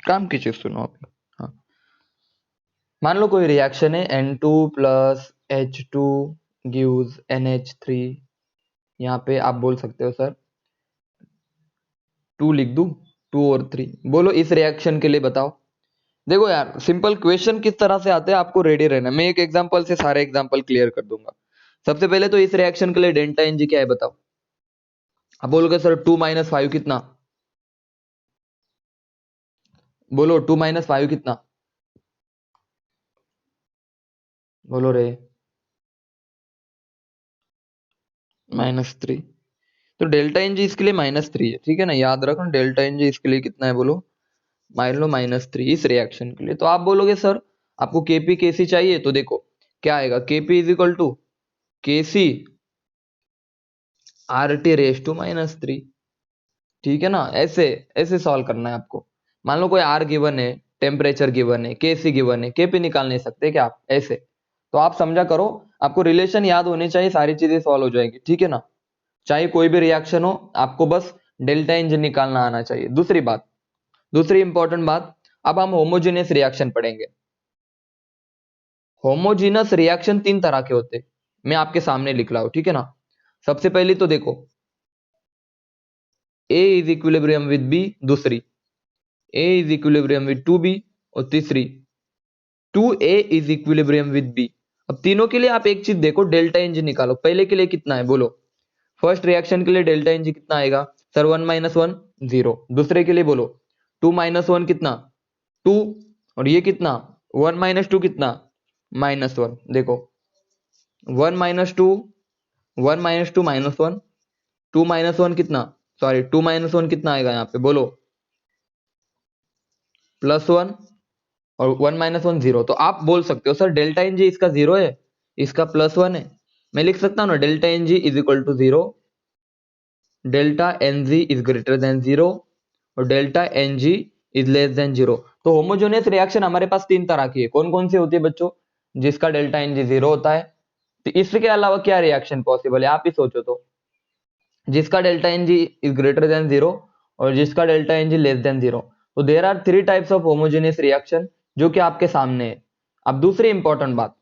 काम की चीज सुनो अभी। हाँ, मान लो कोई रिएक्शन है N2 plus H2 gives NH3। यहाँ पे आप बोल सकते हो सर 2 लिख दूं, 2 और 3। बोलो इस रिएक्शन के लिए बताओ। देखो यार, सिंपल क्वेश्चन किस तरह से आते हैं आपको रेडी रहना। मैं एक एग्जांपल से सारे एग्जांपल क्लियर कर दूंगा। सबसे पहले तो इस रिएक्शन के लिए डेल्टा एन जी क्या है बताओ। अब बोलोगे सर 2 माइनस 5 कितना, बोलो 2 माइनस 5 कितना, बोलो रे। -3। तो डेल्टा एन जी इसके लिए -3 है, ठीक है ना। याद रखो डेल्टा एन जी इसके लिए कितना है, बोलो मान लो -3 इस रिएक्शन के लिए। तो आप बोलोगे सर आपको केपी केसी चाहिए, तो देखो क्या आएगा, KP is equal to KC R T raise to -3। ठीक है ना। ऐसे ऐसे सॉल्व करना है आपको। मान लो कोई आर गिवन है, टेम्परेचर गिवन है, केसी गिवन है, केपी निकाल नहीं सकते क्या आप ऐसे। तो आप समझा करो, आपको रिलेशन याद होने चाहिए, सारी चीजें सॉल्व हो जाएगी, ठीक है ना। चाहे कोई भी रिएक्शन हो, आपको बस डेल्टा इंजन निकालना आना चाहिए। दूसरी बात, दूसरी इंपॉर्टेंट बात, अब हम होमोजेनियस रिएक्शन पढ़ेंगे। होमोजेनियस रिएक्शन 3 तरह के होते हैं, मैं आपके सामने लिख रहा हूं, ठीक है ना। सबसे पहली तो देखो ए इज इक्विलिब्रियम विद बी, दूसरी ए इज इक्विलिब्रियम विद 2b, और तीसरी 2a is equilibrium with b। अब तीनों के लिए आप एक चीज देखो, डेल्टा एनजी निकालो। पहले के लिए कितना है बोलो, फर्स्ट रिएक्शन के लिए डेल्टा एनजी कितना आएगा सर, 1 माइनस 1 0। दूसरे के लिए बोलो 2 माइनस 1 कितना 2, और ये कितना 1 माइनस 2 कितना -1। देखो 1 माइनस 2, 1 माइनस 2 -1, 2 माइनस 1 कितना, सॉरी 2 माइनस 1 कितना आएगा यहाँ पे बोलो +1, और 1 माइनस 1 0। तो आप बोल सकते हो सर डेल्टा एन जी इसका 0 है, इसका +1 है। मैं लिख सकता हूँ ना delta N G is equal to 0, delta N G is greater than 0, और delta N G is less than 0। तो होमोजेनियस रिएक्शन हमारे पास 3 तरह की है। कौन कौन सी होती है बच्चों, जिसका डेल्टा एन जी 0 होता है। तो इसके अलावा क्या रिएक्शन पॉसिबल है, आप ही सोचो। तो जिसका delta N G is greater than 0, और जिसका delta N G less than 0। तो there are 3 types of homogeneous reaction जो कि आपके सामने है। अब दूसरी इंपॉर्टेंट बात,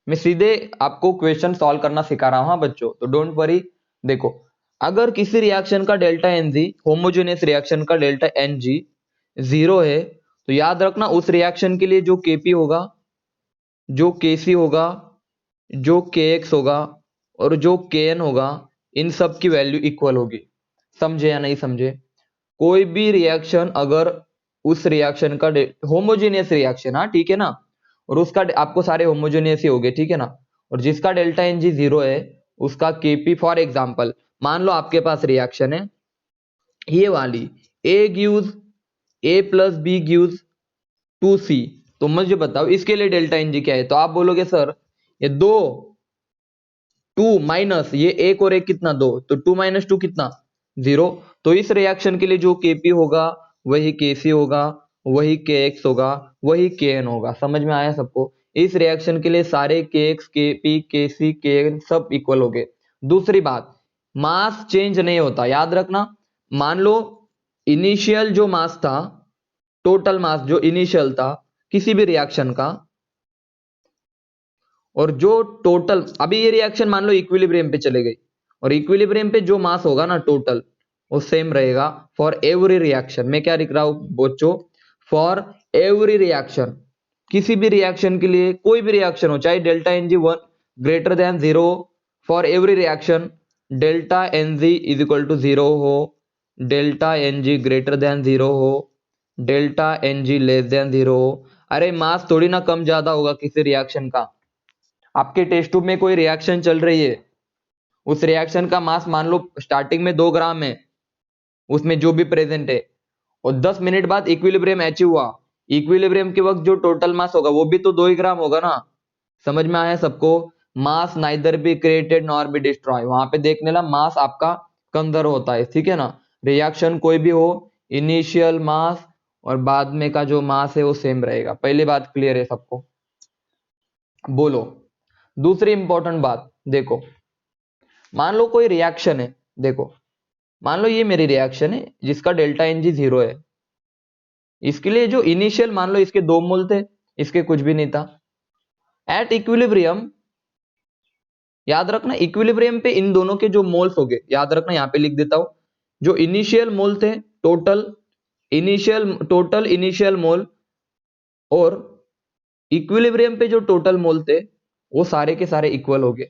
मैं सीधे आपको क्वेश्चन सॉल्व करना सिखा रहा हूं, हाँ बच्चों, तो डोंट वरी। देखो अगर किसी रिएक्शन का delta N G, homogeneous reaction का डेल्टा एन जी 0 है, तो याद रखना उस रिएक्शन के लिए जो केपी होगा, जो केसी होगा, जो के एक्स होगा, और जो के एन होगा, इन सब की वैल्यू इक्वल होगी। समझे या नहीं समझे। कोई भी रिएक्शन अगर उस रिएक्शन का होमोजेनियस रिएक्शन, हाँ ठीक है ना, और उसका आपको सारे होमोजेनियस ही हो गए, ठीक है ना, और जिसका डेल्टा एन जी 0 है उसका केपी, फॉर एग्जांपल मान लो आपके पास रिएक्शन है ये वाली, A gives A plus B gives 2c। तो मुझे बताओ इसके लिए डेल्टा एन जी क्या है। तो आप बोलोगे सर ये 2 माइनस ये एक और एक कितना 2, तो 2 माइनस 2 कितना 0। तो इस रिएक्शन के लिए जो केपी होगा वही केसी होगा, वही के एक्स होगा, वही के एन होगा। समझ में आया सबको। इस रिएक्शन के लिए सारे के एक्स, के पी, के सी, के एन सब इक्वल हो गए। दूसरी बात, मास चेंज नहीं होता, याद रखना। मान लो इनिशियल जो मास था, टोटल मास जो इनिशियल था किसी भी रिएक्शन का, और जो टोटल अभी ये रिएक्शन मान लो इक्विलिब्रियम पे चले गई, और इक्विलिब्रियम पे जो मास होगा ना टोटल, वो सेम रहेगा फॉर एवरी रिएक्शन। मैं क्या लिख रहा हूं बच्चों, फॉर एवरी रिएक्शन। किसी भी रिएक्शन के लिए, कोई भी रिएक्शन हो, चाहे delta N G 1 greater than 0, for every reaction delta N G is equal to 0 हो, delta N G greater than 0 हो, delta N G less than 0 हो। अरे मास थोड़ी ना कम ज्यादा होगा किसी रिएक्शन का। आपके टेस्ट ट्यूब में कोई रिएक्शन चल रही है, उस रिएक्शन का मास मान लो स्टार्टिंग में 2 ग्राम है, उसमें जो भी प्रेजेंट है, और 10 मिनट बाद इक्विलिब्रियम अचीव हुआ, इक्विलिब्रियम के वक्त जो टोटल मास होगा वो भी तो 2 ही ग्राम होगा ना। समझ में आया सबको। Mass neither be created nor be destroy, वहां पे देखने ला मास आपका कंजर्व होता है, ठीक है ना। रिएक्शन कोई भी हो, इनिशियल मास और बाद में का जो मास है वो सेम रहेगा। पहली बात क्लियर है सबको, बोलो। दूसरी इंपॉर्टेंट बात देखो, मान लो कोई रिएक्शन है, देखो मान लो ये मेरी रिएक्शन है जिसका डेल्टा एन जी 0 है, इसके लिए जो इनिशियल मान लो इसके 2 मोल थे, इसके कुछ भी नहीं था। एट इक्विलिब्रियम, याद रखना इक्विलिब्रियम पे इन दोनों के जो मोल्स हो गए, याद रखना यहां पे लिख देता हूं, जो इनिशियल मोल थे, टोटल इनिशियल मोल और इक्विलिब्रियम पे जो टोटल मोल थे वो सारे के सारे इक्वल हो गए।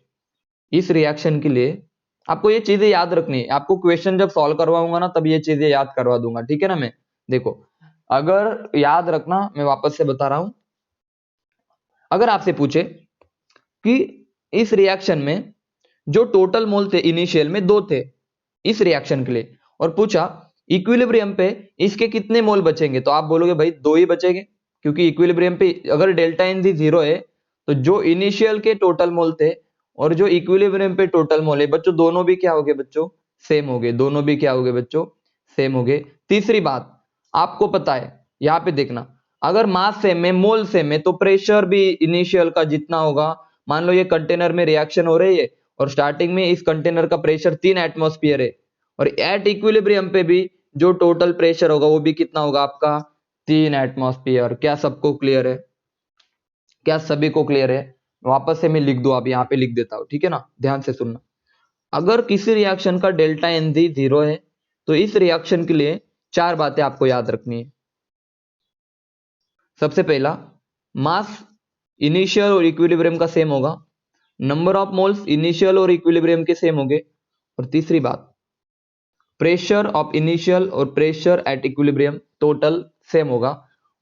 इस रिएक्शन के लिए आपको ये चीजें याद रखनी है, आपको क्वेश्चन जब सॉल्व करवाऊंगा ना तब ये चीजें याद करवा दूंगा, ठीक है ना। मैं देखो, अगर याद रखना, मैं वापस से बता रहा हूं, अगर आपसे पूछे कि इस रिएक्शन में जो टोटल मोल थे इनिशियल में 2 थे इस रिएक्शन के लिए, और पूछा इक्विलिब्रियम पे इसके कितने मोल बचेंगे, तो आप बोलोगे भाई 2 ही बचेंगे, क्योंकि इक्विलिब्रियम पे अगर डेल्टा एन जी 0 है तो जो इनिशियल के टोटल मोल थे और जो इक्विलिब्रियम पे टोटल मोल है बच्चों, दोनों भी क्या हो गए बच्चों, सेम हो गए, दोनों भी क्या हो गए बच्चों, सेम हो गए। तीसरी बात आपको पता है, यहां पे देखना, अगर मास सेम है, मोल सेम है, तो प्रेशर भी इनिशियल का जितना होगा, मान लो ये कंटेनर में रिएक्शन हो रही है और स्टार्टिंग में इस कंटेनर का प्रेशर 3 एटमॉस्फेयर है, और एट इक्विलिब्रियम पे भी जो टोटल प्रेशर होगा वो भी कितना होगा आपका, 3 एटमॉस्फेयर। क्या सबको क्लियर है? क्या सभी को क्लियर है? वापस से मैं लिख दूं, आप यहाँ पे लिख देता हूं, ठीक है ना, ध्यान से सुनना। अगर किसी रिएक्शन का डेल्टा एन जी 0 है तो इस रिएक्शन के लिए 4 बातें आपको याद रखनी है। सबसे पहला, मास इनिशियल और इक्विलिब्रियम का सेम होगा, नंबर ऑफ मोल्स इनिशियल और इक्विलिब्रियम के सेम होंगे, और तीसरी बात, प्रेशर ऑफ इनिशियल और pressure at equilibrium total same होगा।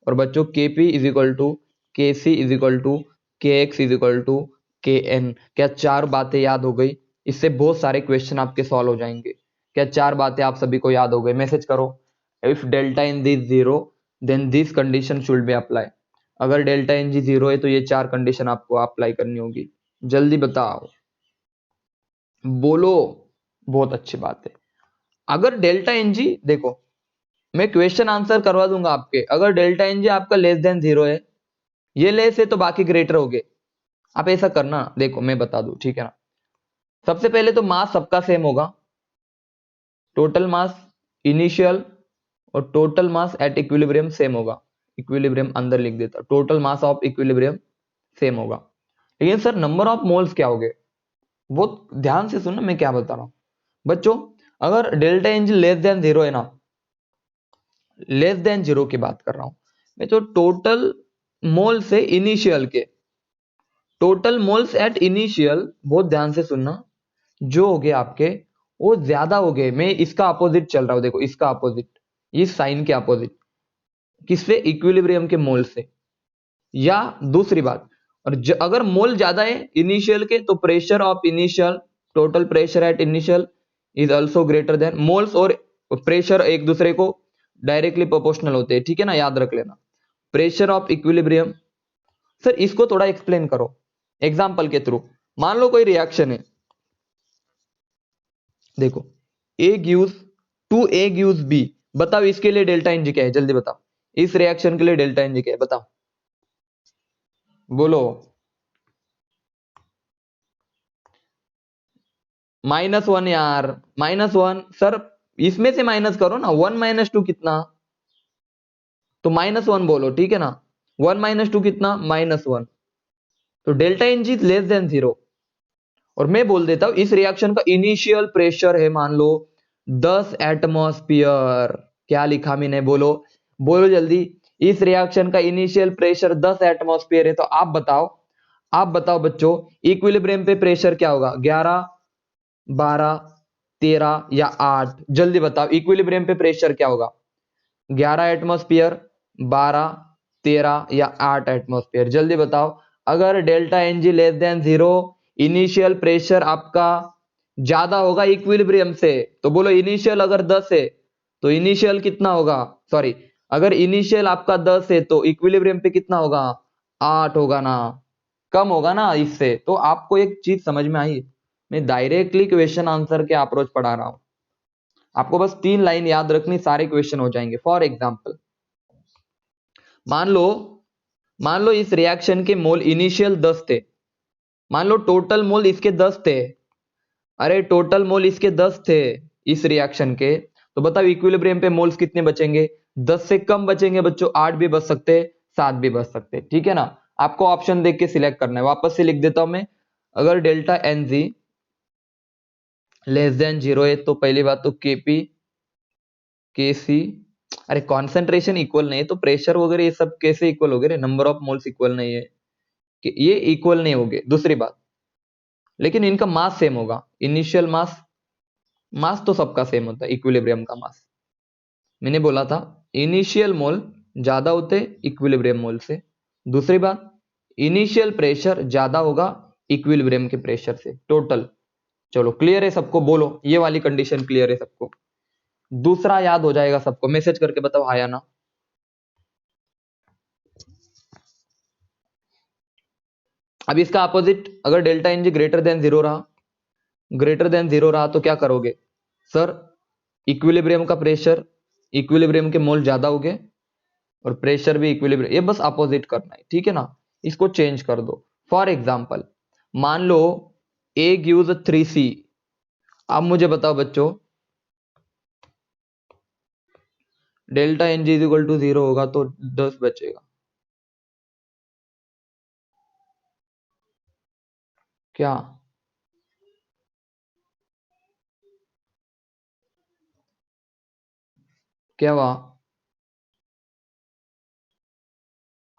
और बच्चों Kp is equal to Kc is equal to Kx is equal to Kn। क्या 4 बातें याद हो गई? इससे बहुत सारे क्वेश्चन आपके सॉल्व हो जाएंगे। क्या 4 बातें आप सभी को याद हो गई? मैसेज करो, if delta N this 0 then this condition should be apply. अगर डेल्टा इन जी 0 है तो ये 4 कंडीशन आपको अप्लाई करनी होगी। जल्दी बताओ, बोलो। बहुत अच्छी बात है। अगर डेल्टा एन जी, देखो मैं क्वेश्चन आंसर करवा दूंगा आपके, अगर डेल्टा एन जी आपका लेस देन 0 है, ये लेस है तो बाकी ग्रेटर हो गए। आप ऐसा करना, देखो मैं बता दूं, ठीक है ना। सबसे पहले तो मास सबका सेम होगा, टोटल मास इनिशियल और total mass at equilibrium same होगा। इक्विलिब्रियम अंदर लिख देता, total mass of equilibrium same होगा। लेकिन सर नंबर ऑफ मोल्स क्या हो गए? बहुत ध्यान से सुनना मैं क्या बता रहा हूं बच्चों। अगर delta N G less than 0 है ना, लेस देन 0 की बात कर रहा हूं मैं, तो टोटल मोल से इनिशियल के, टोटल मोल्स एट इनिशियल, बहुत ध्यान से सुनना, जो हो गए आपके वो ज्यादा हो गए। मैं इसका अपोजिट चल रहा हूं, देखो इसका अपोजिट, इस साइन के अपोजिट, किससे? इक्विलिब्रियम के मोल से। या दूसरी बात, और अगर मोल ज्यादा है इनिशियल के तो pressure of initial, total pressure at initial is also greater than moles, और प्रेशर एक दूसरे को डायरेक्टली प्रोपोर्शनल होते हैं, ठीक है ना, याद रख लेना। प्रेशर ऑफ इक्विलिब्रियम, सर इसको थोड़ा एक्सप्लेन करो एग्जांपल के थ्रू। मान लो कोई रिएक्शन है, देखो A gives two A gives B, बताओ इसके लिए डेल्टा एन जी क्या है, जल्दी बताओ। इस रिएक्शन के लिए डेल्टा एन जी क्या है, बताओ, बोलो। -1 यार, -1 सर, इसमें से माइनस करो ना, 1 - 2 कितना, तो -1 बोलो, ठीक है ना। 1 - 2 कितना, -1, तो delta N G less than 0। और मैं बोल देता हूं इस रिएक्शन का इनिशियल प्रेशर है मान लो 10 एटमॉस्फेयर। क्या लिखा मैंने, बोलो, बोलो जल्दी। इस रिएक्शन का इनिशियल प्रेशर 10 एटमॉस्फेयर है, तो आप बताओ, आप बताओ बच्चों, इक्विलिब्रियम पे प्रेशर क्या होगा, 11, 12, 13 या 8? जल्दी बताओ इक्विलिब्रियम पे प्रेशर क्या होगा, 11 एटमॉस्फेयर, 12, 13 या 8 एटमॉस्फेयर? जल्दी बताओ। अगर delta N G less than 0, initial pressure आपका ज्यादा होगा इक्विलिब्रियम से, तो बोलो इनिशियल अगर 10 है तो इनिशियल कितना होगा, सॉरी, अगर इनिशियल आपका 10 है तो इक्विलिब्रियम पे कितना होगा, 8 होगा ना, कम होगा ना इससे। तो आपको एक चीज समझ में आई, मैं डायरेक्टली क्वेश्चन आंसर के अप्रोच पढ़ा रहा हूं, आपको बस 3 लाइन याद रखनी, सारे क्वेश्चन हो जाएंगे। फॉर एग्जाम्पल, मान लो, मान लो इस रिएक्शन के मोल इनिशियल 10 थे, मान लो टोटल मोल इसके 10 थे, अरे टोटल मोल इसके 10 थे इस रिएक्शन के, तो बताओ इक्विलिब्रियम पे मोल्स कितने बचेंगे? 10 से कम बचेंगे बच्चों, 8 भी बच सकते हैं, 7 भी बच सकते हैं, ठीक है ना। आपको ऑप्शन देख के सिलेक्ट करना है। वापस से लिख देता हूं मैं, अगर delta N G less than 0 है तो पहली बात तो केपी केसी, अरे कॉन्सेंट्रेशन इक्वल नहीं है तो प्रेशर वगैरह ये सब कैसे इक्वल हो गए? नंबर ऑफ मोल्स इक्वल नहीं है, कि ये इक्वल नहीं होंगे। दूसरी बात, लेकिन इनका मास सेम होगा। इनिशियल मास, मास तो सबका सेम होता है, इक्विलिब्रियम का मास। मैंने बोला था इनिशियल मोल ज्यादा होते इक्विलिब्रियम मोल से। दूसरी बात, इनिशियल प्रेशर ज्यादा होगा इक्विलिब्रियम के प्रेशर से टोटल। चलो क्लियर है सबको? बोलो ये वाली कंडीशन क्लियर है सबको? दूसरा याद हो जाएगा सबको? मैसेज करके बताओ हाँ या ना। अब इसका अपोजिट, अगर delta N G greater than zero रहा, ग्रेटर देन जीरो रहा तो क्या करोगे सर? इक्विलिब्रियम का प्रेशर, इक्विलिब्रियम के मोल ज्यादा हो गए और प्रेशर भी इक्विलिब्रियम, ये बस अपोजिट करना है, ठीक है ना। इसको चेंज कर दो। फॉर एग्जाम्पल मान लो ए गिव्स 3C। अब मुझे बताओ बच्चों, delta N G is equal to 0 होगा तो 10 बचेगा। क्या क्या हुआ?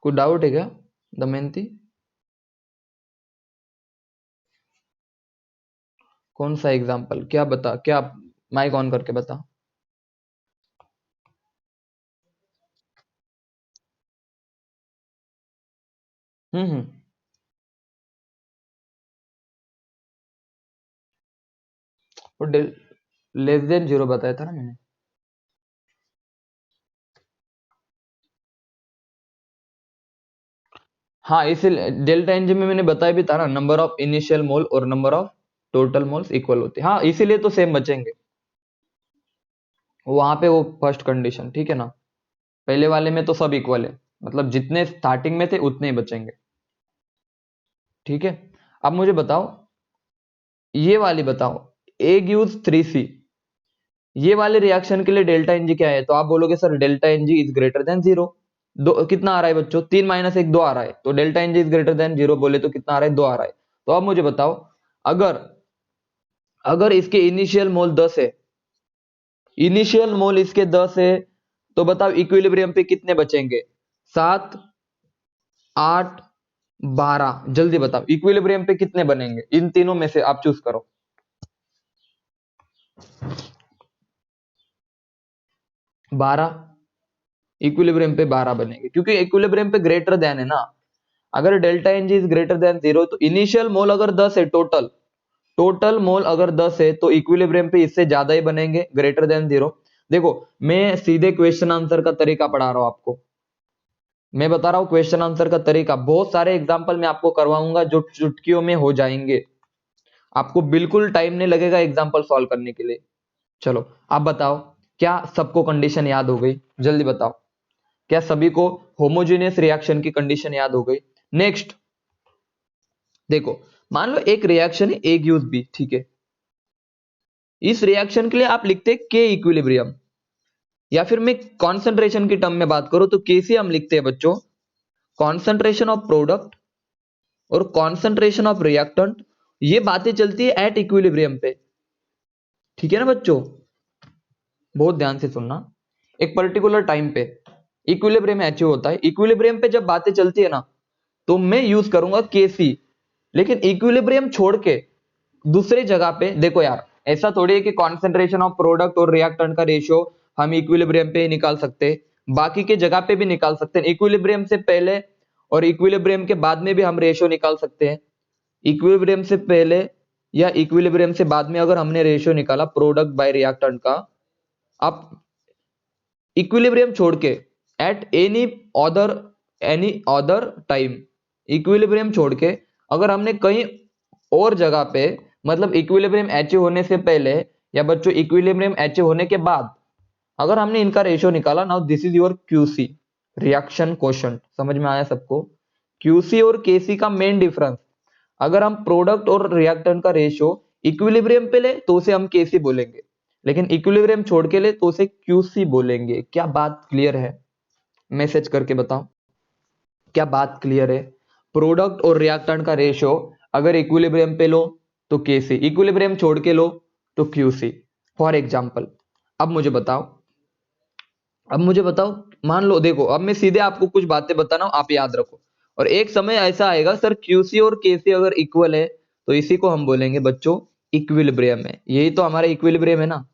कोई डाउट है क्या दमयंती? कौन सा एग्जाम्पल? क्या बता, क्या? माइक ऑन करके बता। हम्म। वो लेस देन जीरो बताया था ना मैंने। हाँ, इसीलिए डेल्टा एन जी में मैंने बताया भी था ना, नंबर ऑफ इनिशियल मोल और number of total moles equal होते हैं। हाँ, इसीलिए तो सेम बचेंगे वहां पे, वो फर्स्ट कंडीशन, ठीक है ना। पहले वाले में तो सब इक्वल है, मतलब जितने स्टार्टिंग में थे उतने ही बचेंगे, ठीक है। अब मुझे बताओ, ये वाली बताओ, ए गिव्स 3C, ये वाले रिएक्शन के लिए डेल्टा एनजी क्या है? तो आप बोलोगे sir delta N G is greater than zero. दो कितना आ रहा है बच्चों? 3 - 1 2 आ रहा है, तो delta N G is greater than zero बोले तो कितना आ रहा है? 2 आ रहा है। तो अब मुझे बताओ, अगर अगर इसके इनिशियल मोल 10 है, इनिशियल मोल इसके 10 है, तो बताओ इक्विलिब्रियम पे कितने बचेंगे? 7, 8, 12। जल्दी बताओ इक्विलिब्रियम पे कितने बनेंगे? इन तीनों में से आप चूज करो। 12, इक्विलिब्रियम पे 12 बनेंगे, क्योंकि इक्विलिब्रियम पे ग्रेटर देन है ना। अगर delta N G is greater than zero तो इनिशियल मोल अगर 10 है, टोटल टोटल मोल अगर 10 है तो इक्विलिब्रियम पे इससे ज्यादा ही बनेंगे, ग्रेटर देन जीरो। देखो मैं सीधे क्वेश्चन आंसर का तरीका पढ़ा रहा हूं आपको, मैं बता रहा हूं क्वेश्चन आंसर का तरीका। बहुत सारे एग्जांपल मैं आपको करवाऊंगा जो चुटकियों में हो जाएंगे, आपको बिल्कुल टाइम नहीं लगेगा एग्जांपल सॉल्व करने के लिए। चलो आप बताओ, क्या सबको कंडीशन याद हो गई? जल्दी बताओ, क्या सभी को होमोजेनियस रिएक्शन की कंडीशन याद हो गई? नेक्स्ट देखो, मान लो एक रिएक्शन है ए गिव्स बी, ठीक है। इस रिएक्शन के लिए आप लिखते हैं के इक्विलिब्रियम, या फिर मैं कॉन्सेंट्रेशन की टर्म में बात करूं तो कैसे हम लिखते हैं बच्चों? कॉन्सेंट्रेशन ऑफ प्रोडक्ट और कॉन्सेंट्रेशन ऑफ रिएक्टेंट, ये बातें चलती है एट इक्विलिब्रियम पे, ठीक है ना बच्चों? बहुत ध्यान से सुनना। एक पर्टिकुलर टाइम पे इक्विलिब्रियम अचीव होता है, इक्विलिब्रियम पे जब बातें चलती है ना तो मैं यूज करूंगा केसी। लेकिन इक्विलिब्रियम छोड़ के दूसरे जगह पे देखो यार, ऐसा थोड़ी है कि कॉन्सेंट्रेशन ऑफ प्रोडक्ट और रिएक्टेंट का रेशियो हम इक्विलिब्रियम पे ही निकाल सकते हैं, बाकी के जगह पे भी निकाल सकते हैं। इक्विलिब्रियम से पहले और इक्विलिब्रियम के बाद में भी हम रेशियो निकाल सकते हैं। इक्विलिब्रियम से पहले या इक्विलिब्रियम से बाद में अगर हमने रेशियो निकाला प्रोडक्ट बाय रिएक्टेंट का, आप इक्विलिब्रियम छोड़ के at any other time, equilibrium छोड़ के अगर हमने कहीं और जगह पे, मतलब इक्विलिब्रियम अचीव होने से पहले या बच्चों इक्विलिब्रियम अचीव होने के बाद अगर हमने इनका रेशियो निकाला, now this is your QC, reaction quotient. समझ में आया सबको? क्यूसी और केसी का मेन डिफरेंस, अगर हम प्रोडक्ट और रिएक्टेंट का रेशियो इक्विलिब्रियम पे ले तो उसे हम केसी बोलेंगे, लेकिन इक्विलिब्रियम छोड़ के ले तो उसे क्यूसी बोलेंगे। क्या बात क्लियर है? मैसेज करके बताओ, क्या बात क्लियर है? प्रोडक्ट और रिएक्टेंट का रेशियो अगर इक्विलिब्रियम पे लो तो केसी, इक्विलिब्रियम छोड़ के लो तो क्यूसी। फॉर एग्जाम्पल अब मुझे बताओ, मान लो देखो, अब मैं सीधे आपको कुछ बातें बता रहा हूं, आप याद रखो। और एक समय ऐसा आएगा सर क्यूसी और केसी अगर इक्वल है तो इसी को हम बोलेंगे बच्चों इक्विलिब्रियम है। यही तो हमारा इक्विलिब्रियम है ना।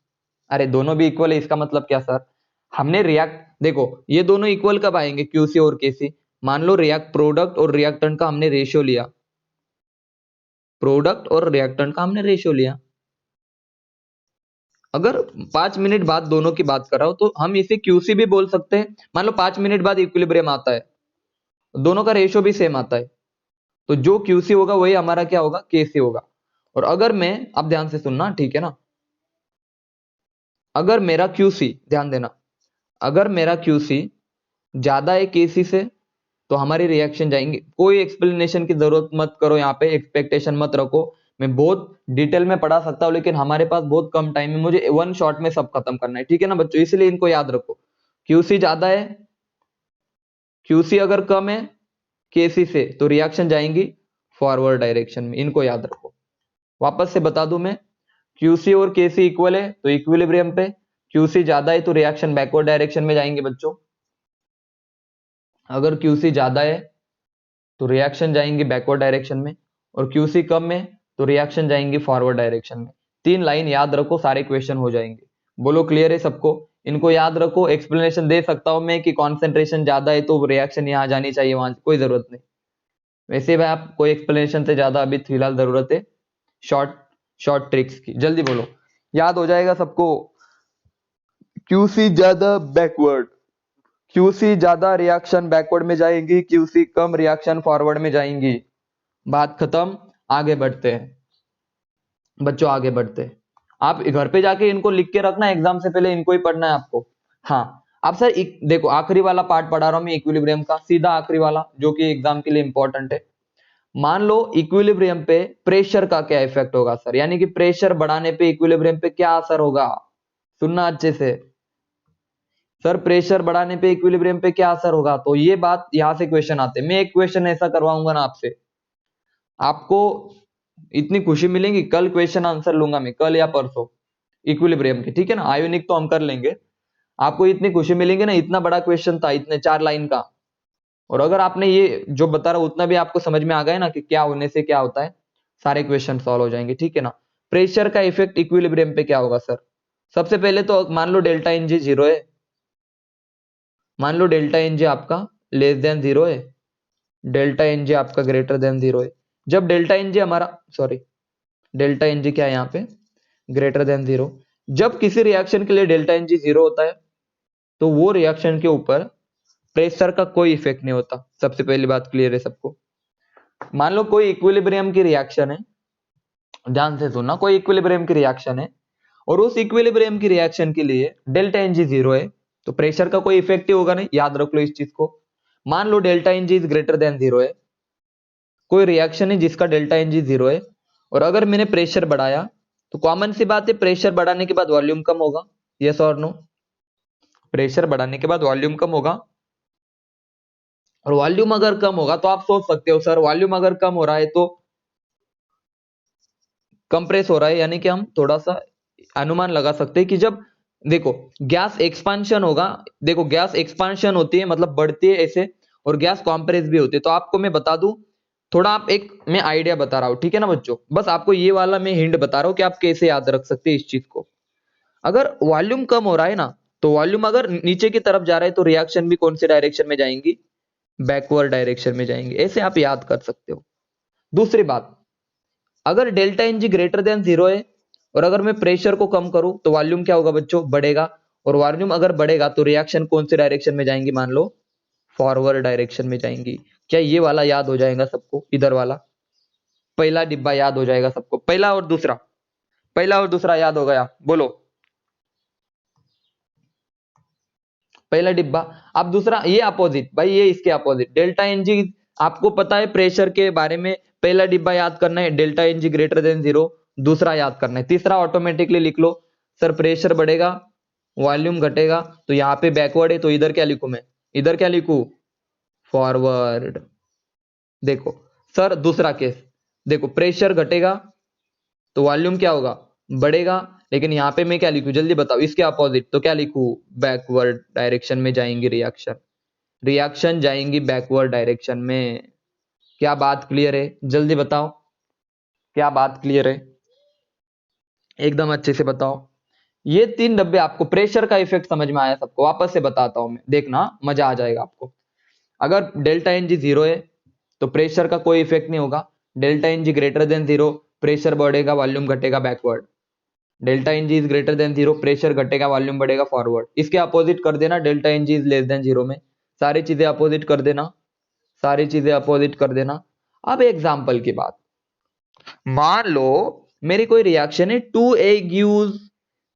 अरे दोनों भी इक्वल है इसका मतलब क्या सर? हमने रिएक्ट, देखो ये दोनों इक्वल कब आएंगे क्यूसी और केसी? मान लो रिएक्ट प्रोडक्ट और रिएक्टेंट का हमने रेशियो लिया, प्रोडक्ट और रिएक्टेंट का हमने रेशियो लिया। अगर 5 मिनट बाद दोनों की बात कर रहा हूं तो हम इसे क्यूसी भी बोल सकते हैं। मान लो 5 मिनट बाद इक्विलिब्रियम आता है, दोनों का रेशियो भी सेम आता है, तो जो क्यूसी होगा वही हमारा क्या होगा, केसी होगा। और अगर मैं, अब ध्यान से सुनना ठीक है ना, अगर मेरा क्यूसी, ध्यान देना, अगर मेरा क्यूसी ज्यादा है केसी से तो हमारी रिएक्शन जाएंगे। कोई एक्सप्लेनेशन की जरूरत मत करो, यहाँ पे एक्सपेक्टेशन मत रखो। मैं बहुत डिटेल में पढ़ा सकता हूँ लेकिन हमारे पास बहुत कम टाइम है, मुझे वन शॉट में सब खत्म करना है, ठीक है ना बच्चों? इसलिए इनको याद रखो। क्यूसी ज्यादा है, क्यूसी अगर कम है केसी से तो रिएक्शन जाएंगी फॉरवर्ड डायरेक्शन में, इनको याद रखो। वापस से बता दूं मैं, क्यूसी और केसी इक्वल है तो इक्विलिब्रियम पे, क्यूसी ज्यादा है तो रिएक्शन बैकवर्ड डायरेक्शन में जाएंगे बच्चों। अगर क्यूसी ज्यादा है तो रिएक्शन जाएंगे बैकवर्ड डायरेक्शन में, और क्यूसी कम में तो रिएक्शन जाएंगी फॉरवर्ड डायरेक्शन में। 3 लाइन याद रखो, सारे क्वेश्चन हो जाएंगे। बोलो क्लियर है सबको? इनको याद रखो। एक्सप्लेनेशन दे सकता हूं मैं कि कॉन्सेंट्रेशन ज्यादा है तो रिएक्शन यहाँ जानी चाहिए, वहां कोई जरूरत नहीं। वैसे भाई आप कोई एक्सप्लेनेशन से ज्यादा अभी फिलहाल जरूरत है शॉर्ट शॉर्ट ट्रिक्स की। जल्दी बोलो, याद हो जाएगा सबको। क्यूसी ज्यादा बैकवर्ड, क्यूसी ज्यादा रिएक्शन बैकवर्ड में जाएंगी, क्यूसी कम रिएक्शन फॉरवर्ड में जाएंगी। बात खत्म। आगे बढ़ते हैं बच्चों, आगे बढ़ते हैं। आप घर पे जाके इनको लिख के रखना, एग्जाम से पहले इनको ही पढ़ना है आपको। हाँ, अब सर देखो आखिरी वाला पार्ट पढ़ा रहा हूं मैं इक्विलिब्रियम का, सीधा आखिरी वाला जो कि एग्जाम के लिए इंपॉर्टेंट है। मान लो इक्विलिब्रियम पे प्रेशर का क्या इफेक्ट होगा सर, यानी कि प्रेशर बढ़ाने पे इक्विलिब्रियम पे क्या असर होगा? सुनना अच्छे से। सर प्रेशर बढ़ाने पे इक्विलिब्रियम पे क्या असर होगा? तो ये बात यहां से क्वेश्चन आते हैं। मैं एक क्वेश्चन ऐसा करवाऊंगा ना आपसे, आपको इतनी खुशी मिलेगी। कल क्वेश्चन आंसर लूंगा मैं, कल या परसों, इक्विलिब्रियम के, ठीक है ना? आयोनिक तो हम कर लेंगे। आपको इतनी खुशी मिलेगी ना, इतना बड़ा क्वेश्चन था, इतने 4 लाइन का। और अगर आपने ये जो बता रहा हूं उतना भी आपको समझ में आ गया ना कि क्या होने से क्या होता है, सारे क्वेश्चन सॉल्व हो जाएंगे, ठीक है ना? प्रेशर का इफेक्ट इक्विलिब्रियम पे क्या होगा सर? सबसे पहले तो मान लो डेल्टा एन जी जीरो है, मान लो डेल्टा एन जी आपका लेस देन जीरो है, डेल्टा एन जी आपका ग्रेटर देन जीरो है। जब डेल्टा एन जी हमारा, सॉरी, डेल्टा एन जी क्या है यहाँ पे, ग्रेटर देन जीरो। जब किसी रिएक्शन के लिए डेल्टा एन जी जीरो होता है तो वो रिएक्शन के ऊपर प्रेशर का कोई इफेक्ट नहीं होता। सबसे पहली बात क्लियर है सबको? मान लो कोई इक्विलिब्रियम की रिएक्शन है, ध्यान से सुनना, कोई इक्विलिब्रियम की रिएक्शन है और उस इक्विलिब्रियम की रिएक्शन के लिए डेल्टा एन जी जीरो है तो प्रेशर का कोई इफेक्ट ही होगा नहीं, याद रख लो इस चीज को। मान लो delta N G is greater than zero है, कोई रिएक्शन है जिसका डेल्टा एन जी जीरो है, और अगर मैंने प्रेशर बढ़ाया तो कॉमन सी बात है प्रेशर बढ़ाने के बाद वॉल्यूम कम होगा, यस और नो? प्रेशर बढ़ाने के बाद वॉल्यूम कम होगा, और वॉल्यूम अगर कम होगा तो आप सोच सकते हो सर वॉल्यूम अगर कम हो रहा है तो कंप्रेस हो रहा है, यानी कि हम थोड़ा सा अनुमान लगा सकते हैं कि जब देखो गैस एक्सपांशन होगा, देखो गैस एक्सपांशन होती है मतलब बढ़ती है ऐसे, और गैस कॉम्प्रेस भी होती है। तो आपको मैं बता दूं, थोड़ा आप एक मैं आइडिया बता रहा हूं, ठीक है ना बच्चों? बस आपको ये वाला मैं हिंट बता रहा हूं कि आप कैसे याद रख सकते हैं इस चीज को। अगर वॉल्यूम कम हो रहा है ना, तो वॉल्यूम अगर नीचे की तरफ जा रहा है तो रिएक्शन भी कौन से डायरेक्शन में जाएंगी, बैकवर्ड डायरेक्शन में जाएंगे। ऐसे आप याद कर सकते हो। दूसरी बात, अगर delta N G greater than zero है और अगर मैं प्रेशर को कम करूं तो वॉल्यूम क्या होगा बच्चों, बढ़ेगा। और वॉल्यूम अगर बढ़ेगा तो रिएक्शन कौन से डायरेक्शन में जाएंगी, मान लो फॉरवर्ड डायरेक्शन में जाएंगी। क्या ये वाला याद हो जाएगा सबको? इधर वाला पहला डिब्बा याद हो जाएगा सबको? पहला और दूसरा, पहला और दूसरा याद हो गया? बोलो पहला डिब्बा। अब दूसरा ये अपोजिट, भाई ये इसके अपोजिट डेल्टा एन जी, आपको पता है प्रेशर के बारे में, पहला डिब्बा याद करना है delta N G greater than zero, दूसरा याद करना है, तीसरा ऑटोमेटिकली लिख लो सर प्रेशर बढ़ेगा, वॉल्यूम घटेगा, तो यहाँ पे बैकवर्ड है, तो इधर क्या लिखूं मैं, इधर क्या लिखूं, फॉरवर्ड। देखो सर दूसरा केस, देखो प्रेशर घटेगा तो वॉल्यूम क्या होगा, बढ़ेगा, लेकिन यहाँ पे मैं क्या लिखूं, जल्दी बताओ, इसके अपोजिट, तो क्या लिखूं, बैकवर्ड डायरेक्शन में जाएंगी रिएक्शन, रिएक्शन जाएंगी बैकवर्ड डायरेक्शन में। क्या बात क्लियर है, जल्दी बताओ, क्या बात क्लियर है, एकदम अच्छे से बताओ। ये 3 डब्बे, आपको प्रेशर का इफेक्ट समझ में आया सबको, वापस से बताता हूं मैं, देखना मजा आ जाएगा आपको। अगर डेल्टा एन जी जीरो है तो प्रेशर का कोई इफेक्ट नहीं होगा, delta N G greater than zero, pressure बढ़ेगा वॉल्यूम घटेगा backward, delta N G is greater than zero, pressure घटेगा वॉल्यूम बढ़ेगा फॉरवर्ड। इसके अपोजिट कर देना, delta N G is less than zero में, सारी चीजें अपोजिट कर देना, सारी चीजें अपोजिट कर देना। अब एग्जाम्पल की बात, मान लो मेरी कोई रिएक्शन है, 2A गिव्स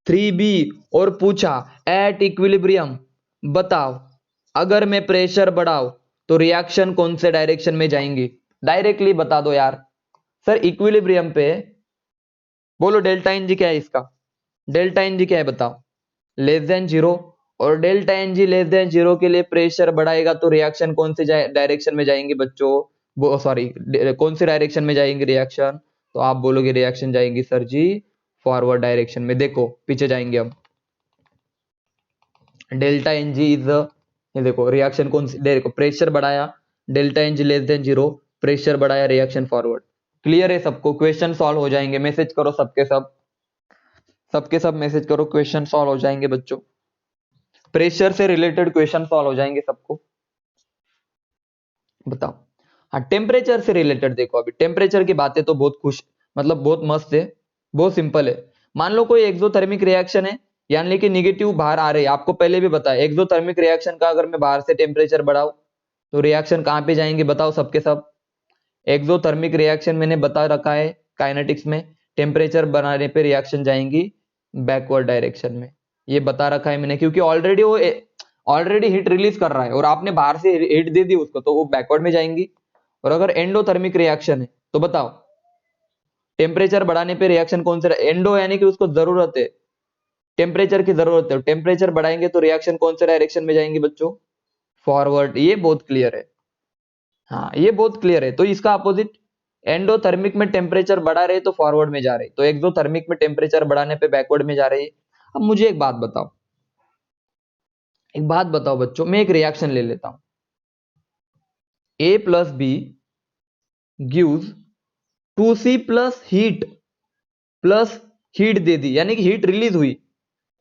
3B, और पूछा एट इक्विलिब्रियम बताओ अगर मैं प्रेशर बढ़ाऊं तो रिएक्शन कौन से डायरेक्शन में जाएंगी, डायरेक्टली बता दो यार। सर इक्विलिब्रियम पे बोलो डेल्टा एन जी क्या है इसका, डेल्टा एन जी क्या है बताओ, लेस देन जीरो, और delta N G less than zero के लिए प्रेशर बढ़ाएगा तो रिएक्शन कौन से डायरेक्शन में जाएंगे बच्चों, वो सॉरी कौन से डायरेक्शन में जाएंगे रिएक्शन, तो आप बोलोगे रिएक्शन जाएंगी सर जी फॉरवर्ड डायरेक्शन में। देखो पीछे जाएंगे हम, डेल्टा एन जी इज, ये देखो रिएक्शन कौन सी, देखो प्रेशर बढ़ाया, delta N G less than zero, pressure बढ़ाया, रिएक्शन फॉरवर्ड। क्लियर है सबको, क्वेश्चन सॉल्व हो जाएंगे, मैसेज करो सबके सब, सबके सब मैसेज करो, क्वेश्चन सॉल्व हो जाएंगे बच्चों, प्रेशर से रिलेटेड क्वेश्चन सॉल्व हो जाएंगे सबको। बताओ, हाँ टेम्परेचर से रिलेटेड देखो, अभी टेम्परेचर की बातें तो बहुत खुश, मतलब बहुत मस्त है, बहुत सिंपल है। मान लो कोई एक्सोथर्मिक रिएक्शन है, यानी कि निगेटिव बाहर आ रही है, आपको पहले भी बताया एक्सोथर्मिक रिएक्शन का अगर मैं बाहर से टेम्परेचर बढ़ाऊं तो रिएक्शन कहां पे जाएंगे, बताओ सबके सब। एक्सोथर्मिक रिएक्शन मैंने बता रखा है काइनेटिक्स में, टेम्परेचर बढ़ाने पे रिएक्शन जाएंगी बैकवर्ड डायरेक्शन में, ये बता रखा है मैंने, क्योंकि ऑलरेडी वो ऑलरेडी हीट रिलीज कर रहा है और आपने बाहर से हीट दे दी उसको, तो वो बैकवर्ड में जाएंगी। और अगर एंडोथर्मिक रिएक्शन है तो बताओ टेम्परेचर बढ़ाने पे रिएक्शन कौन सा, एंडो यानी कि उसको जरूरत है, टेम्परेचर की जरूरत है, टेम्परेचर बढ़ाएंगे तो रिएक्शन कौन से डायरेक्शन में जाएंगे बच्चों, फॉरवर्ड। ये बहुत क्लियर है, हाँ ये बहुत क्लियर है। तो इसका अपोजिट, एंडोथर्मिक में टेम्परेचर बढ़ा रहे तो फॉरवर्ड में जा रहे, तो एक्सोथर्मिक में टेम्परेचर बढ़ाने पे बैकवर्ड में जा रही है। अब मुझे एक बात बताओ, एक बात बताओ बच्चों, मैं एक रिएक्शन ले लेता हूं, A plus B gives 2C plus heat, plus heat दे दी यानी कि हीट रिलीज हुई,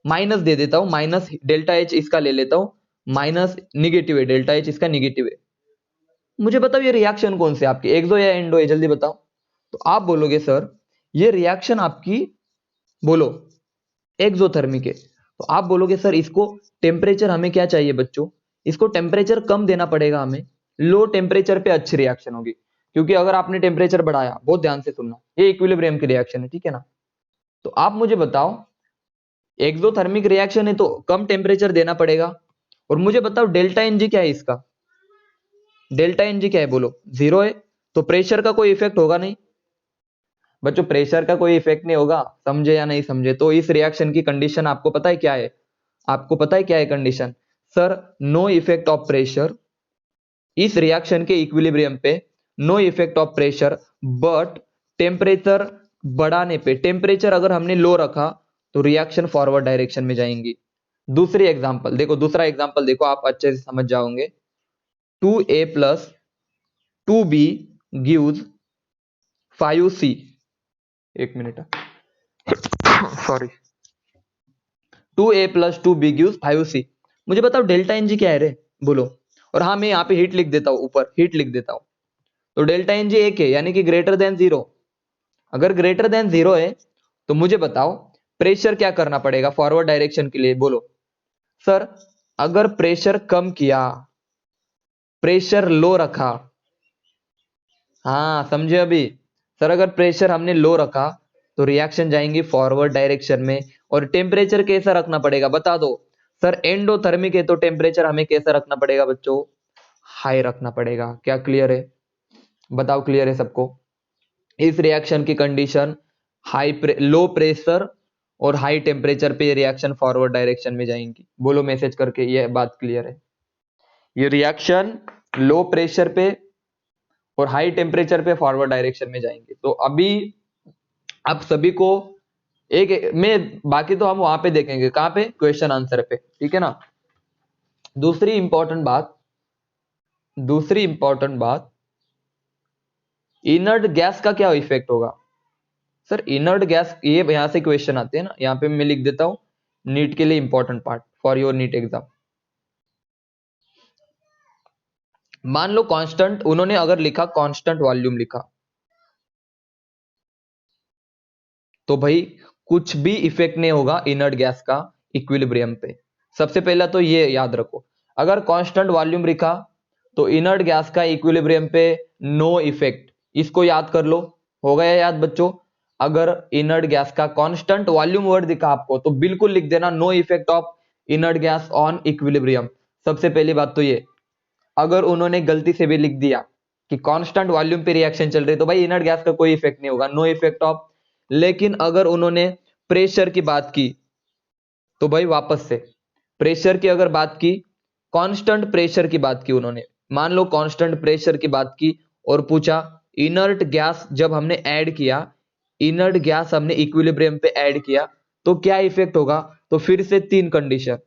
माइनस दे देता हूं, माइनस डेल्टा एच इसका ले लेता हूं, माइनस निगेटिव है, डेल्टा एच इसका निगेटिव है। मुझे बताओ ये रिएक्शन कौन से आपकी, एक्सो या एंडो है, जल्दी बताओ। तो आप बोलोगे सर ये रिएक्शन आपकी, बोलो एक्सोथर्मिक है, तो आप बोलोगे सर इसको टेम्परेचर हमें क्या चाहिए बच्चों, इसको टेम्परेचर कम देना पड़ेगा हमें, लो टेम्परेचर पे अच्छी रिएक्शन होगी, क्योंकि अगर आपने टेम्परेचर बढ़ाया, बहुत ध्यान से सुनना, ये इक्विलिब्रियम की रिएक्शन है, ठीक है ना। तो आप मुझे बताओ एक्सोथर्मिक रिएक्शन है तो कम टेम्परेचर देना पड़ेगा, और मुझे बताओ डेल्टा एनजी क्या है इसका, डेल्टा एनजी क्या है बोलो, जीरो है, तो प्रेशर का कोई इफेक्ट होगा नहीं बच्चों, प्रेशर का कोई इफेक्ट नहीं होगा, समझे या नहीं समझे। तो इस रिएक्शन की कंडीशन आपको पता है क्या है, आपको पता है क्या है condition, sir no effect of pressure, इस रिएक्शन के इक्विलिब्रियम पे no effect of pressure, but temperature बढ़ाने पे, टेम्परेचर अगर हमने लो रखा तो रिएक्शन फॉरवर्ड डायरेक्शन में जाएंगी। दूसरी एग्जांपल देखो, दूसरा एग्जांपल देखो, आप अच्छे से समझ जाओगे, 2A plus 2B gives 5C, एक minute sorry, 2A plus 2B gives 5C। मुझे बताओ डेल्टा एनजी क्या है रे, बोलो। और हाँ मैं यहाँ पे हीट लिख देता हूं, ऊपर हीट लिख देता हूं, तो डेल्टा एनजी एक है यानी कि ग्रेटर देन जीरो। अगर ग्रेटर देन जीरो है तो मुझे बताओ प्रेशर क्या करना पड़ेगा फॉरवर्ड डायरेक्शन के लिए, बोलो। सर अगर प्रेशर कम किया, प्रेशर लो रखा, हाँ समझे अभी, सर अगर प्रेशर हमने लो रखा तो रिएक्शन जाएंगी फॉरवर्ड डायरेक्शन में, और टेम्परेचर कैसा रखना पड़ेगा बता दो। सर एंडोथर्मिक है तो टेम्परेचर हमें कैसा रखना पड़ेगा बच्चों, हाई रखना पड़ेगा। क्या क्लियर है, बताओ क्लियर है सबको। इस रिएक्शन की कंडीशन हाई लो प्रेशर और हाई टेम्परेचर पे ये रिएक्शन फॉरवर्ड डायरेक्शन में जाएंगी। बोलो मैसेज करके, ये बात क्लियर है। ये रिएक्शन लो प्रेशर पे और हाई टेम्परेचर पे फॉरवर्ड डायरेक्शन में जाएंगे। तो अभी आप सभी को एक में, बाकी तो हम वहां पे देखेंगे, कहां पे, क्वेश्चन आंसर पे, ठीक है ना। दूसरी इंपॉर्टेंट बात, इनर्ट गैस का क्या इफेक्ट होगा। सर इनर्ट गैस, ये यहां से क्वेश्चन आते हैं ना, यहां पे मैं लिख देता हूं नीट के लिए important part for your NEET exam. मान लो कांस्टेंट, उन्होंने अगर लिखा कांस्टेंट वॉल्यूम लिखा, तो भाई कुछ भी इफेक्ट नहीं होगा इनर्ट गैस का इक्विलिब्रियम पे। सबसे पहला तो ये याद रखो, अगर कांस्टेंट वॉल्यूम लिखा तो इनर्ट गैस का इक्विलिब्रियम पे नो इफेक्ट। इसको याद कर लो, हो गया याद बच्चों। अगर इनर्ट गैस का कांस्टेंट वॉल्यूम वर्ड दिखा आपको तो बिल्कुल लिख देना no effect of inert gas on equilibrium. सबसे पहली बात तो ये, अगर उन्होंने गलती से भी लिख दिया कि कांस्टेंट वॉल्यूम पे रिएक्शन चल रही है तो भाई इनर्ट गैस का कोई इफेक्ट नहीं होगा, नो इफेक्ट ऑफ। लेकिन अगर उन्होंने प्रेशर की बात की तो भाई वापस से प्रेशर की अगर बात की, कांस्टेंट प्रेशर की बात की उन्होंने, मान लो कांस्टेंट प्रेशर की बात की और पूछा इनर्ट गैस जब हमने ऐड किया, इनर्ट गैस हमने इक्विलिब्रियम पे ऐड किया तो क्या इफेक्ट होगा। तो फिर से तीन कंडीशन,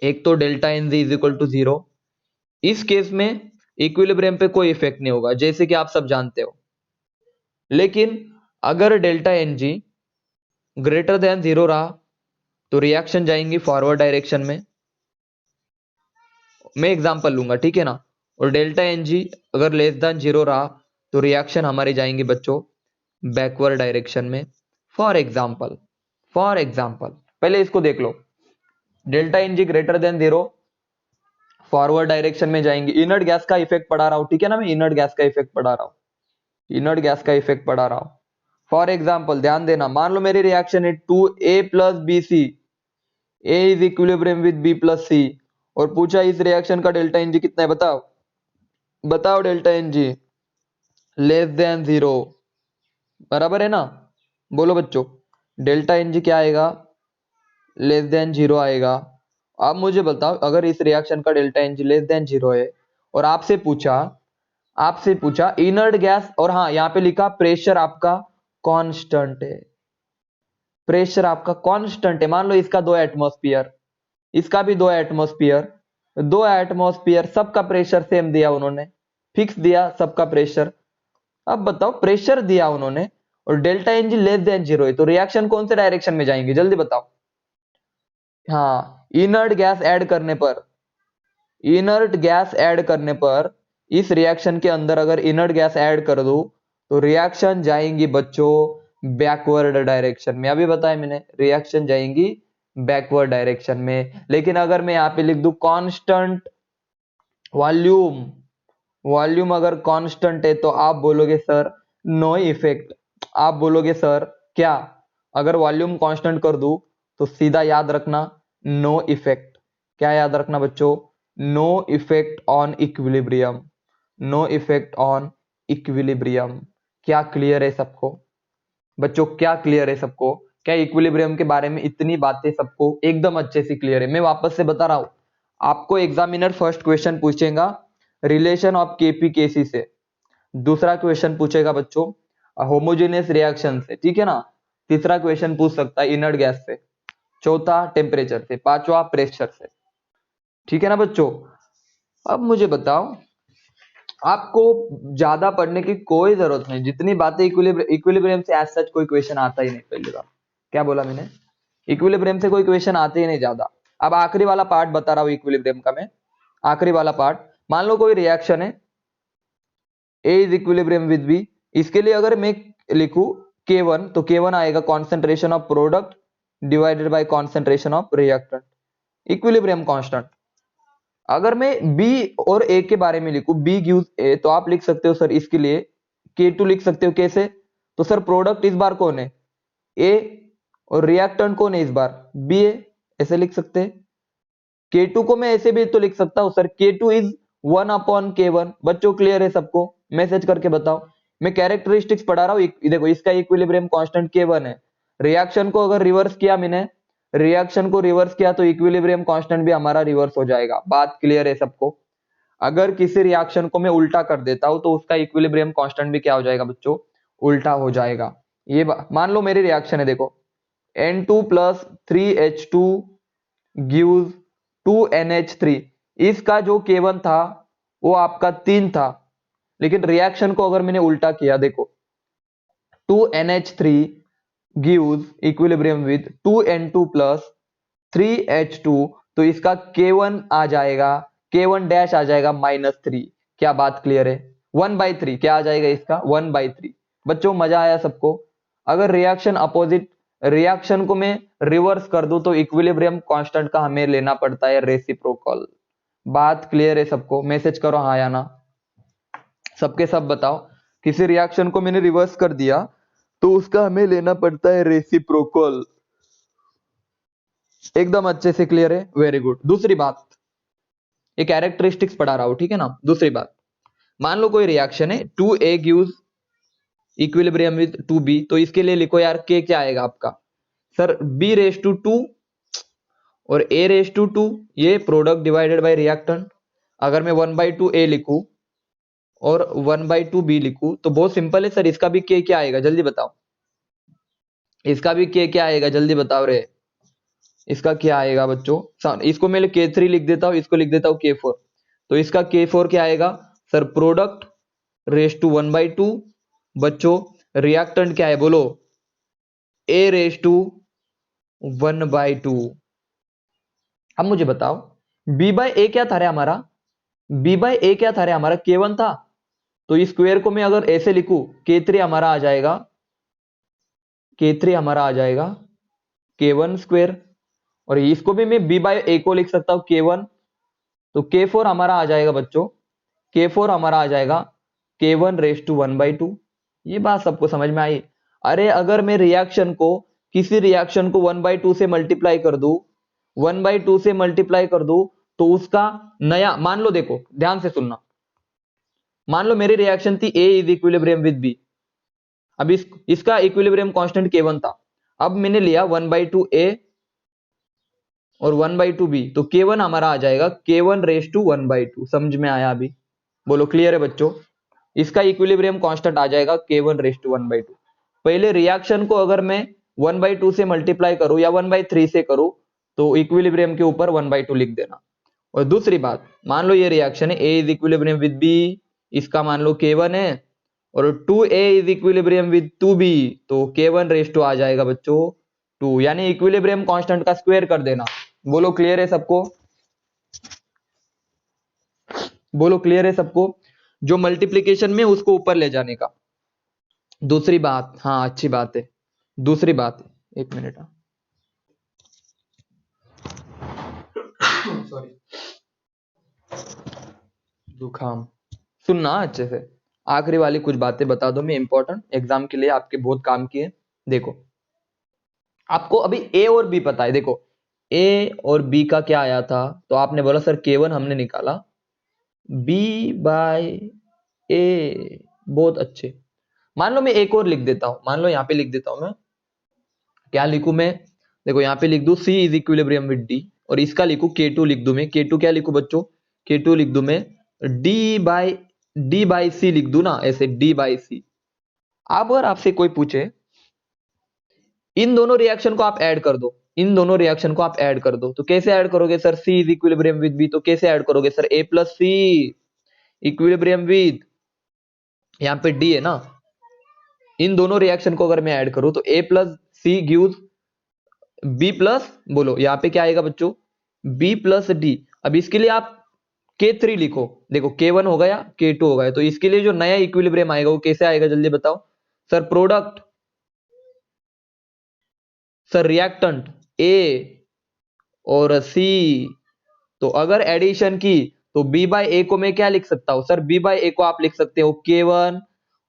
एक तो delta N G is equal to zero, इस केस में इक्विलिब्रियम पे कोई इफेक्ट नहीं होगा जैसे कि आप सब जानते हो। लेकिन अगर delta N G greater than zero रहा तो रिएक्शन जाएंगी फॉरवर्ड डायरेक्शन में। मैं एग्जांपल लूंगा, ठीक है ना। और डेल्टा एन जी अगर लेस देन जीरो रहा तो रिएक्शन हमारी जाएंगी बच्चों बैकवर्ड डायरेक्शन में। फॉर एग्जांपल पहले इसको देख लो, delta N G greater than zero, forward direction में जाएंगी। इनर्ट गैस का इफेक्ट पढ़ा रहा हूं, ठीक है ना, मैं इनर्ट गैस का इफेक्ट पढ़ा रहा हूं। फॉर एग्जाम्पल ध्यान देना, मान लो मेरी रिएक्शन है 2A plus B C, A is equilibrium with B plus C, और पूछा इस रिएक्शन का डेल्टा एन जी कितना है, बताओ delta N G less than zero, बराबर है ना। बोलो बच्चों, डेल्टा एन जी क्या आएगा, लेस देन जीरो आएगा। अब मुझे बताओ, अगर इस रिएक्शन का delta N G less than zero है और आपसे पूछा इनर्ट गैस, और हाँ यहाँ पे लिखा प्रेशर आपका कांस्टेंट है, मान लो इसका 2 एटमॉस्फेयर, इसका भी 2 एटमॉस्फेयर, सबका प्रेशर सेम दिया उन्होंने, फिक्स दिया सबका प्रेशर। अब बताओ प्रेशर दिया उन्होंने और delta N G less than zero है तो रिएक्शन कौन से डायरेक्शन में जाएंगे, जल्दी बताओ। हाँ, इनर्ट गैस ऐड करने पर इस रिएक्शन के अंदर अगर इनर्ट गैस ऐड कर दो तो रिएक्शन जाएंगी बच्चों बैकवर्ड डायरेक्शन में। अभी बताया मैंने, रिएक्शन जाएंगी बैकवर्ड डायरेक्शन में। लेकिन अगर मैं यहाँ पे लिख दूं कांस्टेंट वॉल्यूम अगर कांस्टेंट है तो आप बोलोगे सर नो इफेक्ट। आप बोलोगे सर क्या, अगर वॉल्यूम कांस्टेंट कर दूं तो सीधा याद रखना नो इफेक्ट। क्या याद रखना बच्चों, नो इफेक्ट ऑन इक्विलिब्रियम, क्या क्लियर है सबको बच्चों, क्या क्लियर है सबको। क्या इक्विलिब्रियम के बारे में इतनी बातें सबको एकदम अच्छे से क्लियर है। मैं वापस से बता रहा हूं, आपको एग्जामिनर फर्स्ट क्वेश्चन पूछेगा रिलेशन ऑफ केपी केसी से, दूसरा क्वेश्चन पूछेगा बच्चों होमोजेनियस रिएक्शन से, ठीक है ना। तीसरा क्वेश्चन पूछ सकता है इनर्ट गैस से, चौथा टेम्परेचर से, पांचवा प्रेशर से, ठीक है ना बच्चों। अब मुझे बताओ, आपको ज्यादा पढ़ने की कोई जरूरत नहीं, जितनी बातें इक्विलिब्रियम से एज सच कोई क्वेश्चन आता ही नहीं। पहली बार क्या बोला मैंने, इक्विलिब्रियम से कोई क्वेश्चन आते ही नहीं ज्यादा। अब आखिरी वाला पार्ट बता रहा हूं इक्विलिब्रियम का मैं, आखिरी वाला पार्ट। मान लो कोई रिएक्शन है A is equilibrium with B, इसके लिए अगर मैं लिखूं K1 तो K1 आएगा concentration of product divided by concentration of reactant, equilibrium constant. अगर मैं B और A के बारे में लिखूं, B गिव्स A, तो आप लिख सकते हो सर इसके लिए K2 लिख सकते हो, कैसे, तो सर प्रोडक्ट इस बार कौन है A और रिएक्टेंट कौन है इस बार B है, ऐसे लिख सकते हैं। K2 को मैं ऐसे भी तो लिख सकता हूं सर K2 इज 1/K1। बच्चों क्लियर है सबको, मैसेज करके बताओ। मैं कैरेक्टरिस्टिक्स पढ़ा रहा हूं, देखो इसका इक्विलिब्रियम कांस्टेंट K1 है, रिएक्शन को अगर रिवर्स किया मैंने, रिएक्शन को रिवर्स किया तो इक्विलिब्रियम कांस्टेंट भी हमारा रिवर्स हो जाएगा। बात क्लियर है सबको? अगर किसी रिएक्शन को मैं उल्टा कर देता हूं तो उसका इक्विलिब्रियम कांस्टेंट भी क्या हो जाएगा बच्चों? उल्टा हो जाएगा। ये मान लो मेरी रिएक्शन है, देखो N2 plus 3H2 gives 2NH3। इसका जो K1 था वो आपका 3 था, लेकिन रिएक्शन को अगर मैंने उल्टा किया, देखो 2NH3 gives equilibrium with 2N2 plus 3H2, तो इसका K1 आ जाएगा, K1 डैश आ जाएगा -3। क्या बात क्लियर है? 1/3 क्या आ जाएगा इसका? 1/3। बच्चों मजा आया सबको? अगर रिएक्शन अपोजिट, रिएक्शन को मैं रिवर्स कर दूं तो इक्विलिब्रियम कांस्टेंट का हमें लेना पड़ता है रेसिप्रोकल। बात क्लियर है सबको? मैसेज करो हाँ या ना, सबके सब बताओ। किसी रिएक्शन को मैंने रिवर्स कर दिया तो उसका हमें लेना पड़ता है रेसिप्रोकल। एकदम अच्छे से क्लियर है? Very good. दूसरी बात, ये कैरेक्टरिस्टिक्स पढ़ा रहा हूं, ठीक है ना? दूसरी बात, मान लो कोई रिएक्शन है 2A gives equilibrium with 2B, तो इसके लिए लिखो यार K क्या आएगा आपका? सर B⁻², और A⁻², ये प्रोडक्ट डिवाइडेड बाय रिएक्टेंट। अगर मैं 1/2A लिखूं और 1/2B लिखूं तो बहुत सिंपल है सर, इसका भी K क्या आएगा जल्दी बताओ? इसका भी K क्या आएगा जल्दी बताओ रे? इसका क्या आएगा बच्चों? इसको मैं K3 लिख देता हूं, इसको लिख देता हूं K4। तो इसका K4 क्या आएगा सर? Product raise to 1/2। बच्चों रिएक्टेंट क्या है बोलो? A⁻1/2। अब मुझे बताओ B/A क्या था रे हमारा? B/A क्या था रे हमारा? K1 था। तो इस स्क्वायर को मैं अगर ऐसे लिखूं, K3 हमारा आ जाएगा, K3 हमारा आ जाएगा K1 स्क्वायर, और इसको भी मैं B/A को लिख सकता हूं K1। तो K4 हमारा आ जाएगा बच्चों, K4 हमारा आ जाएगा K1⁻1/2। ये बात सबको समझ में आई? अरे अगर मैं रिएक्शन को, किसी रिएक्शन को 1/2 से मल्टीप्लाई कर दूं, 1/2 से मल्टीप्लाई कर दूं, तो उसका नया, मान लो देखो ध्यान से सुनना, मान लो मेरी रिएक्शन थी A is equilibrium with B। अब इसका इक्विलिब्रियम कांस्टेंट K1 था। अब मैंने लिया 1/2A और 1/2B, तो K1 हमारा आ जाएगा K1⁻1/2। समझ में आया अभी? बोलो क्लियर है बच्चों? इसका इक्विलिब्रियम कांस्टेंट आ जाएगा K1⁻1/2। पहले रिएक्शन को अगर मैं 1/2 से मल्टीप्लाई करूं या 1/3 से करूं तो इक्विलिब्रियम के ऊपर 1/2 लिख देना। और दूसरी बात, मान लो ये रिएक्शन है A is equilibrium with B, इसका मान लो K1 है, और 2A is equilibrium with 2B, तो K1⁻2 आ जाएगा बच्चों 2, यानी इक्विलिब्रियम कांस्टेंट का स्क्वायर कर देना। बोलो क्लियर है सबको? बोलो क्लियर है सबको? जो मल्टीप्लीकेशन में उसको ऊपर ले जाने का। दूसरी बात, हाँ अच्छी बात है। दूसरी बात, एक मिनट, सॉरी जुकाम। सुनना अच्छे से, आखिरी वाली कुछ बातें बता दो मैं, इंपॉर्टेंट एग्जाम के लिए आपके बहुत काम की है। देखो आपको अभी A और B पता है, देखो A और B का क्या आया था, तो आपने बोला सर K1 हमने निकाला, B/A, बहुत अच्छे। मान लो मैं एक और लिख देता हूं, मान लो यहां पे लिख देता हूं मैं, क्या लिखूं मैं? देखो यहां पे लिख दूं C is equilibrium with D, और इसका लिखूं K2 लिख दूं मैं। K2 क्या लिखूं बच्चों? K2 लिख दूं मैं D/C लिख दूं ना, ऐसे D/C। अब अगर आपसे कोई पूछे इन दोनों रिएक्शन को आप ऐड कर दो, इन दोनों रिएक्शन को आप ऐड कर दो, तो कैसे ऐड करोगे sir? C is equilibrium with B, तो कैसे ऐड करोगे sir? A plus C equilibrium with, यहाँ पे D है ना, इन दोनों रिएक्शन को अगर मैं ऐड करूं तो A plus C gives B plus, बोलो यहाँ पे क्या आएगा बच्चों? B plus D। अब इसके लिए आप K3 लिखो, देखो K1 हो गया, K2 हो गया, तो इसके लिए जो नया इक्विलिब्रियम आएगा वो कैसे आएगा जल्दी बताओ? Sir product, sir reactant A और C, तो अगर एडिशन की तो B/A को मैं क्या लिख सकता हूं सर? B/A को आप लिख सकते हो K1,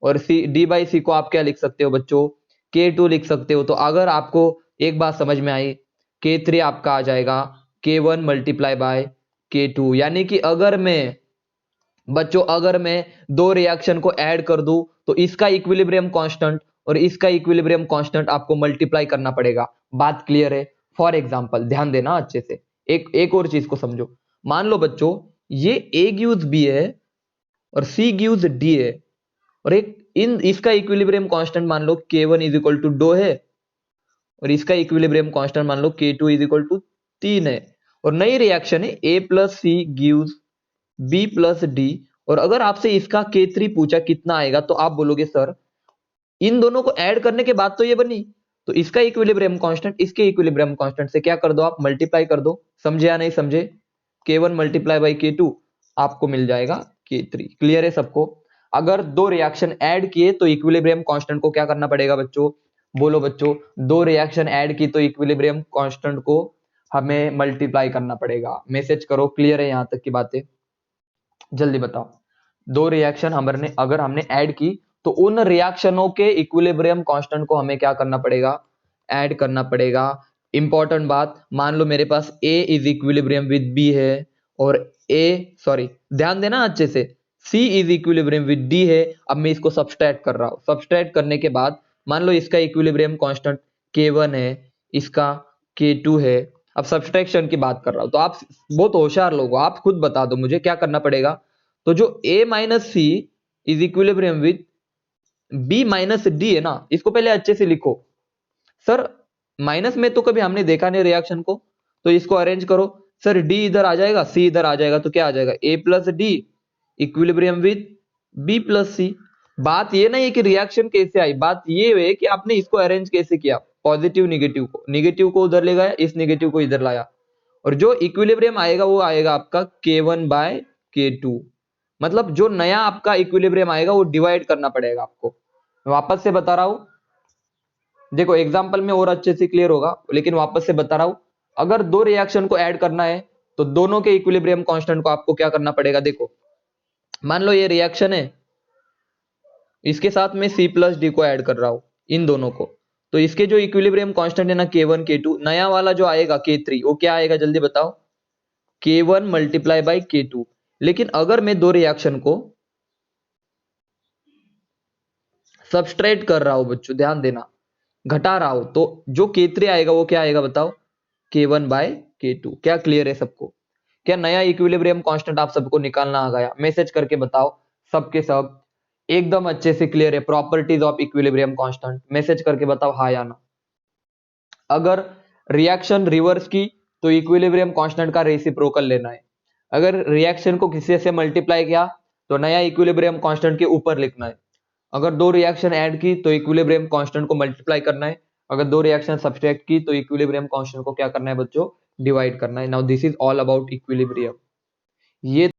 और D/C को आप क्या लिख सकते हो बच्चों? K2 लिख सकते हो। तो अगर आपको एक बात समझ में आई, K3 आपका आ जाएगा K1 मल्टीप्लाई बाय K2, यानी कि अगर मैं बच्चों, अगर मैं दो रिएक्शन को ऐड कर दूं तो इसका इक्विलिब्रियम कांस्टेंट और इसका इक्विलिब्रियम कांस्टेंट आपको मल्टीप्लाई करना पड़ेगा। बात क्लियर है? फॉर एग्जांपल ध्यान देना अच्छे से, एक और चीज को समझो। मान लो बच्चों ये A गिव्स B है और C गिव्स D है, और एक इसका इक्विलिब्रियम कांस्टेंट मान लो K1 इज इक्वल टू 2 है, और इसका इक्विलिब्रियम कांस्टेंट मान लो K2 इज इक्वल टू 3 है, और नई रिएक्शन है A plus C gives B plus D, और अगर आपसे इसका K3 पूछा कितना आएगा तो आप बोलोगे सर इन दोनों को ऐड करने के बाद तो ये बनी, तो इसका इक्विलिब्रियम कांस्टेंट इसके इक्विलिब्रियम कांस्टेंट से क्या कर दो आप, मल्टीप्लाई कर दो। समझे या नहीं समझे? K1 मल्टीप्लाई बाई K2 आपको मिल जाएगा K3। क्लियर है सबको? अगर दो रिएक्शन ऐड किए तो इक्विलिब्रियम कांस्टेंट को क्या करना पड़ेगा बच्चों? बोलो बच्चों, दो रिएक्शन ऐड की तो इक्विलिब्रियम कांस्टेंट को हमें मल्टीप्लाई करना पड़ेगा। मैसेज करो, क्लियर है यहां तक की बातें? जल्दी बताओ। दो रिएक्शन अगर हमने ऐड की तो उन रिएक्शनों के इक्विलिब्रियम कांस्टेंट को हमें क्या करना पड़ेगा? ऐड करना पड़ेगा। इंपॉर्टेंट बात, मान लो मेरे पास A is equilibrium with B है, और ध्यान देना अच्छे से, C is equilibrium with D है। अब मैं इसको सब्सट्रैक्ट कर रहा हूं। सब्सट्रैक्ट करने के बाद मान लो इसका इक्विलिब्रियम कांस्टेंट K1 है, इसका K2 है। अब सब्सट्रैक्शन की बात कर रहा हूं, तो आप बहुत होशियार लोग हो, आप खुद बता दो मुझे क्या करना पड़ेगा। तो जो A minus C is equilibrium with B minus D है ना, इसको पहले अच्छे से लिखो। सर माइनस में तो कभी हमने देखा नहीं रिएक्शन को, तो इसको अरेंज करो। सर D इधर आ जाएगा, C इधर आ जाएगा, तो क्या आ जाएगा? A plus D equilibrium with B plus C. बात ये नहीं है कि रिएक्शन कैसे आई, बात ये है कि आपने इसको अरेंज कैसे किया। पॉजिटिव निगेटिव को उधर ले गया, इस निगेटिव को इधर लाया, और जो इक्विलिब्रियम आएगा वो आएगा आपका K1 बाय K2। मतलब जो नया आपका इक्विलिब्रियम आएगा वो डिवाइड करना पड़ेगा आपको। मैं वापस से बता रहा हूं, देखो एग्जांपल में और अच्छे से क्लियर होगा, लेकिन वापस से बता रहा हूं। अगर दो रिएक्शन को ऐड करना है तो दोनों के इक्विलिब्रियम कांस्टेंट को आपको क्या करना पड़ेगा? देखो मान लो ये रिएक्शन है, इसके साथ में C प्लस डी को ऐड कर रहा हूं, इन दोनों को, तो इसके जो इक्विलिब्रियम कांस्टेंट है ना K1 K2, नया वाला जो आएगा K3 वो क्या आएगा जल्दी बताओ? K1 multiply by K2। लेकिन अगर मैं दो रिएक्शन को सब्सट्रैक्ट कर रहा हूं बच्चों, ध्यान देना, घटा रहा हूं, तो जो K3 आएगा वो क्या आएगा बताओ? K1 bye K2। क्या क्लियर है सबको? क्या नया इक्विलिब्रियम कांस्टेंट आप सबको निकालना आ गया? मैसेज करके बताओ सबके सब एकदम अच्छे से क्लियर है। Properties of equilibrium constant, message करके बताओ हाँ या ना। अगर रिएक्शन रिवर्स की तो इक्विलिब्रियम कांस्टेंट का रेसिप्रोकल लेना है। अगर रिएक्शन को किसी से मल्टीप्लाई किया तो नया इक्विलिब्रियम कांस्टेंट के ऊपर लिखना है। अगर दो रिएक्शन ऐड की तो इक्विलिब्रियम कांस्टेंट को मल्टीप्लाई करना है। अगर दो रिएक्शन सब्सट्रैक्ट की तो इक्विलिब्रियम कांस्टेंट को क्या करना है बच्चों? डिवाइड करना है। Now this is all about equilibrium. ये